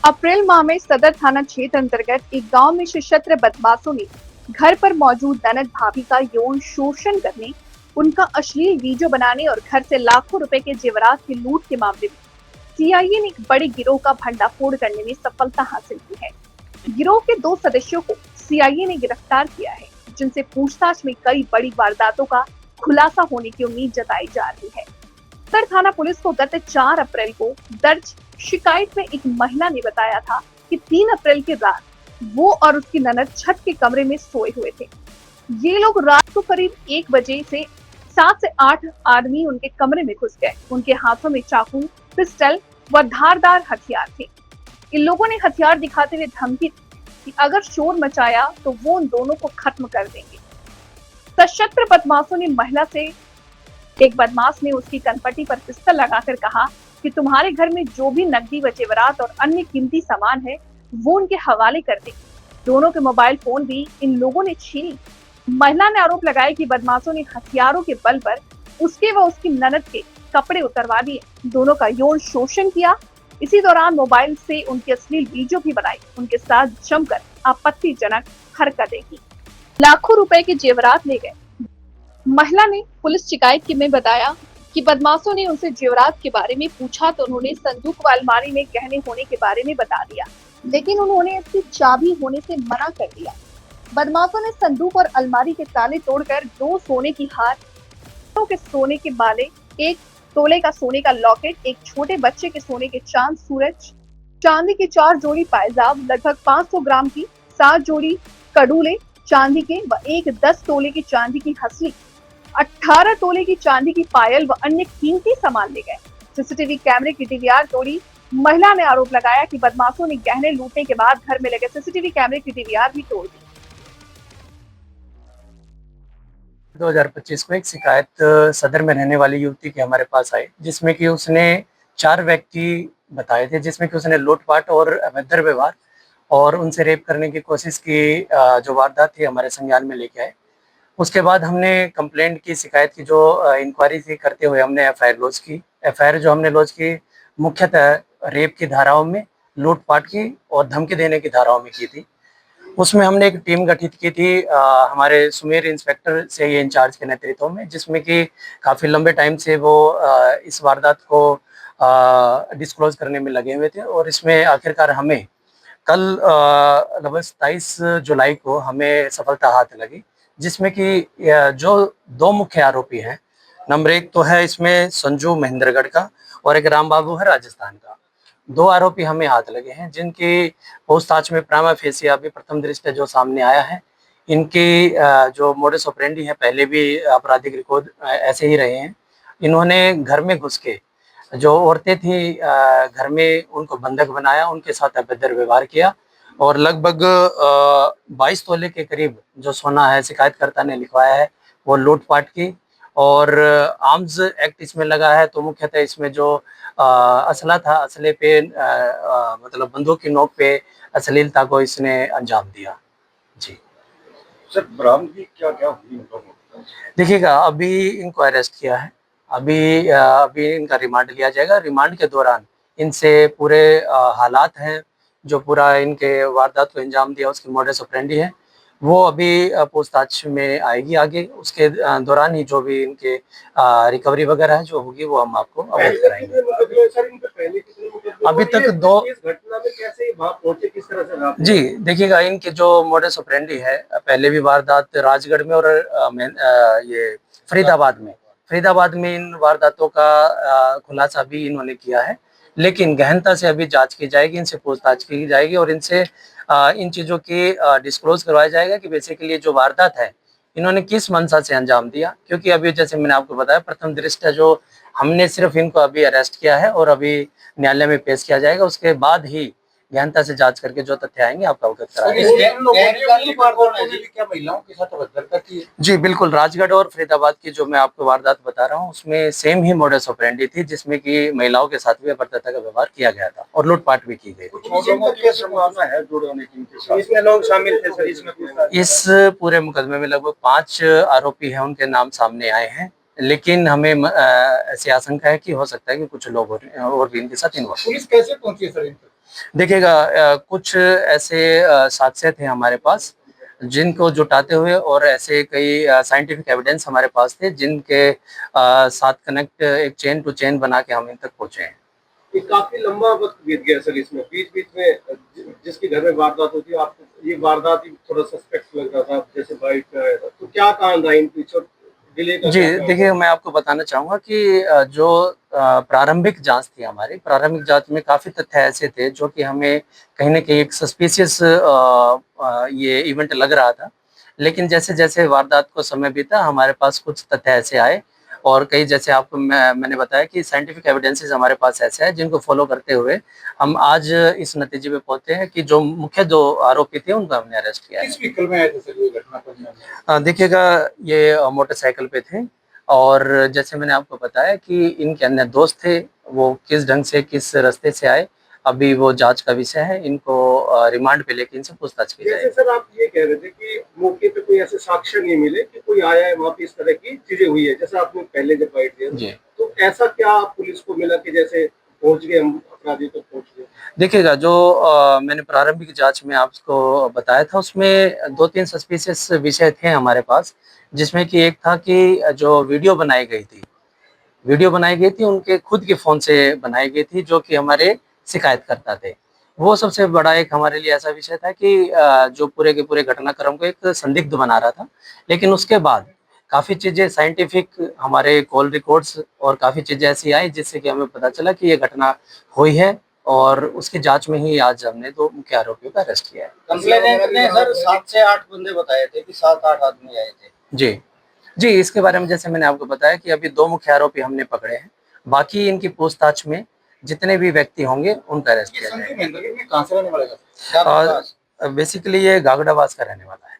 अप्रैल माह में सदर थाना क्षेत्र अंतर्गत एक गांव में सशस्त्र बदमाशों ने घर पर मौजूद ननद भाभी का यौन शोषण करने, उनका अश्लील वीडियो बनाने और घर से लाखों रुपए के जेवरात की लूट के मामले में सीआईए ने एक बड़े गिरोह का भंडाफोड़ करने में सफलता हासिल की है। गिरोह के 2 सदस्यों को सीआईए ने गिरफ्तार किया है, जिनसे पूछताछ में कई बड़ी वारदातों का खुलासा होने की उम्मीद जताई जा रही है। सदर थाना पुलिस को गत 4 अप्रैल को दर्ज शिकायत में एक महिला ने बताया था कि 3 अप्रैल की रात वो और उसकी ननद छत के कमरे में सोए हुए थे। ये लोग रात को करीब 1 बजे से 7 से 8 आदमी उनके कमरे में घुस गए। उनके हाथों में चाकू, पिस्टल व धारदार हथियार थे। इन लोगों ने हथियार दिखाते हुए धमकी दी कि अगर शोर मचाया तो वो उन दोनों को खत्म कर देंगे। सशस्त्र बदमाशों ने महिला से एक बदमाश ने उसकी कनपट्टी पर पिस्टल लगाकर कहा कि तुम्हारे घर में जो भी नकदी व जेवरात और अन्य कीमती सामान है वो उनके हवाले कर दे। दोनों के मोबाइल फोन भी इन लोगों ने छीनी। महिला ने आरोप लगाया कि बदमाशों ने हथियारों के बल पर उसके व उसकी ननद के कपड़े उतरवा दिए, दोनों का यौन शोषण किया। इसी दौरान मोबाइल से उनकी अश्लील वीडियो भी बनाई, उनके साथ जमकर आपत्तिजनक हरकतें की, लाखों रुपए के जेवरात ले गए। महिला ने पुलिस शिकायत में बताया कि बदमाशों ने उनसे जेवरात के बारे में पूछा तो उन्होंने संदूक व अलमारी में गहने होने के बारे में बता दिया, लेकिन उन्होंने इसकी चाबी होने से मना कर दिया। बदमाशों ने संदूक और अलमारी के ताले तोड़कर 2 सोने की हार, के सोने के बाले, 1 तोले का सोने का लॉकेट, एक छोटे बच्चे के सोने के चांद सूरज, चांदी की 4 जोड़ी पायजाब, लगभग 500 ग्राम की 7 जोड़ी कड़ूले चांदी के व एक 10 तोले की चांदी की हसली, 18 तोले की चांदी की पायल व अन्य कीमती सामान ले गए। सीसीटीवी कैमरे की डीवीआर तोड़ी। महिला ने आरोप लगाया कि बदमाशों ने गहने लूटने के बाद घर में लगे सीसीटीवी कैमरे की डीवीआर भी तोड़ दी। 2025 को एक शिकायत सदर में रहने वाली युवती के हमारे पास आई, जिसमें कि उसने 4 व्यक्ति बताए थे, जिसमें कि उसने लूटपाट और अभद्र व्यवहार और उनसे रेप करने की कोशिश की। जो वारदात थी हमारे संज्ञान में लेके आए। उसके बाद हमने कंप्लेंट की, शिकायत की, जो इंक्वायरी थी करते हुए हमने एफआईआर लॉन्च की। एफआईआर जो हमने लॉन्च की मुख्यतः रेप की धाराओं में, लूटपाट की और धमकी देने की धाराओं में की थी। उसमें हमने एक टीम गठित की थी हमारे सुमेर इंस्पेक्टर से ये इंचार्ज के नेतृत्व में, जिसमें कि काफ़ी लंबे टाइम से वो इस वारदात को डिस्क्लोज करने में लगे हुए थे। और इसमें आखिरकार हमें कल लगभग 27 जुलाई को हमें सफलता हाथ लगी, जिसमें कि जो 2 मुख्य आरोपी हैं, नंबर 1 तो है इसमें संजू महेंद्रगढ़ का और एक राम बाबू है राजस्थान का। 2 आरोपी हमें हाथ लगे हैं, जिनकी पूछताछ में प्राइमा फेसी अभी प्रथम दृष्टया जो सामने आया है, इनकी जो मोडस ऑपरेंडी है, पहले भी आपराधिक रिकॉर्ड ऐसे ही रहे हैं। इन्होंने घर में घुस के जो औरतें थी घर में उनको बंधक बनाया, उनके साथ अभद्र व्यवहार किया और लगभग 22 तोले के करीब जो सोना है, शिकायतकर्ता ने लिखवाया है, वो लूटपाट की। और आर्म्स एक्ट इसमें लगा है, तो मुख्यतः इसमें जो असला था, असले पे मतलब बंदूक की नोक पे अश्लीलता को इसने अंजाम दिया। जी सर, बरामदगी क्या क्या हुई देखिएगा, अभी इनको अरेस्ट किया है। अभी इनका रिमांड लिया जाएगा। रिमांड के दौरान इनसे पूरे हालात हैं, जो पूरा इनके वारदात को अंजाम दिया उसकी मोडस ऑपरेंडी है, वो अभी पूछताछ में आएगी आगे। उसके दौरान ही जो भी इनके रिकवरी वगैरह है जो होगी वो हम आपको अवगत कराएंगे। अभी तक 2 घटना में कैसे वहां पहुंचे, किस तरह से? जी देखिएगा, इनके जो मोडस ऑपरेंडी है, पहले भी वारदात राजगढ़ में और ये फरीदाबाद में इन वारदातों का खुलासा भी इन्होंने किया है। लेकिन गहनता से अभी जांच की जाएगी, इनसे पूछताछ की जाएगी और इनसे इन चीज़ों की डिस्क्लोज करवाया जाएगा कि बेसिकली जो वारदात है इन्होंने किस मंशा से अंजाम दिया। क्योंकि अभी जैसे मैंने आपको बताया, प्रथम दृष्टया जो हमने सिर्फ इनको अभी अरेस्ट किया है और अभी न्यायालय में पेश किया जाएगा, उसके बाद ही गहनता से जांच करके जो तथ्य आएंगे आपको अवगत कराएंगे। जी बिल्कुल, राजगढ़ और फरीदाबाद की जो मैं आपको वारदात बता रहा हूँ उसमें सेम ही मोडस ऑपरेंडी थी, जिसमें कि महिलाओं के साथ भी अभद्रता का व्यवहार किया गया था और लूटपाट भी की गई इसमें लोग शामिल थे सर? इसमें इस पूरे मुकदमे में लगभग 5 आरोपी हैं, उनके नाम सामने आए हैं। लेकिन हमें ऐसी आशंका है कि हो सकता है कि कुछ लोग और भी इनके साथ इन्वॉल्व। पुलिस कैसे पहुंची सर इन तक? देखिएगा कुछ ऐसे साक्ष्य थे हमारे पास जिनको जुटाते हुए और ऐसे कई साइंटिफिक एविडेंस हमारे पास थे जिनके साथ कनेक्ट एक चेन टू चेन बना के हम इन तक पहुंचे हैं। ये काफी लंबा वक्त बीत गया सर इसमें, बीच बीच में जिसके घर में वारदात होती है, आपको ये वारदात ही थोड़ा सस्पेक्ट लग रहा था, जैसे बाइक पे आया था, तो क्या कारण रहा इन पीछे डिले का? जी, देखिए मैं आपको बताना चाहूँगा कि जो प्रारंभिक जाँच थी हमारी, प्रारंभिक जाँच में काफ़ी तथ्य ऐसे थे जो कि हमें कहीं न कहीं एक सस्पिशियस ये इवेंट लग रहा था। लेकिन जैसे-जैसे वारदात को समय बीता हमारे पास कुछ तथ्य ऐसे आए और कई जैसे आपको मैंने बताया कि साइंटिफिक एविडेंसेस हमारे पास ऐसे हैं जिनको फ़ॉलो करते हुए हम आज इस नतीजे पे पहुँचे हैं कि जो मुख्य 2 आरोपी थे उनको हमने अरेस्ट किया है। किस व्हीकल में आए थे सर ये घटना पर? देखिएगा ये मोटरसाइकिल पे थे और जैसे मैंने आपको बताया कि इनके अन्य दोस्त थे, वो किस ढंग से, किस रास्ते से आए, अभी वो जाँच का विषय है। इनको रिमांड पे लेके इनसे पूछताछ की जैसे जाएगी। सर आप ये कह रहे थे कि मौके पे कोई ऐसे साक्ष्य नहीं मिले कि कोई आया है वहाँ पे इस तरह की चीजें हुई है, जैसे आपने पहले जब बाइट दिया जी। तो ऐसा क्या पुलिस को मिला कि जैसे पहुंच गए हम अपराधी तक पहुंच गए? देखिएगा जो मैंने प्रारंभिक जाँच में आपको बताया था उसमें 2-3 सस्पिशियस विषय थे हमारे पास, जिसमें कि एक था कि जो वीडियो बनाई गई थी उनके खुद के फ़ोन से बनाई गई थी जो कि हमारे शिकायतकर्ता थे। वो सबसे बड़ा एक हमारे लिए ऐसा विषय था कि जो पूरे के पूरे घटनाक्रम को एक संदिग्ध बना रहा था। लेकिन उसके बाद काफ़ी चीज़ें साइंटिफिक हमारे कॉल रिकॉर्ड्स और काफ़ी चीज़ें ऐसी आई जिससे कि हमें पता चला कि ये घटना हुई है और उसकी जाँच में ही आज हमने 2 मुख्य आरोपियों को अरेस्ट किया है। कंप्लेनेंट ने सर 7 से 8 बंदे बताए थे कि 7-8 आदमी आए थे। जी। जी, इसके बारे में जैसे मैंने आपको बताया कि अभी 2 मुख्य आरोपी हमने पकड़े हैं। बाकी इनकी पूछताछ में जितने भी व्यक्ति होंगे उनका अरेस्ट किया जाएगा। कहाँ से रहने वाले? और बेसिकली ये घाघड़ाबाद का रहने वाला है।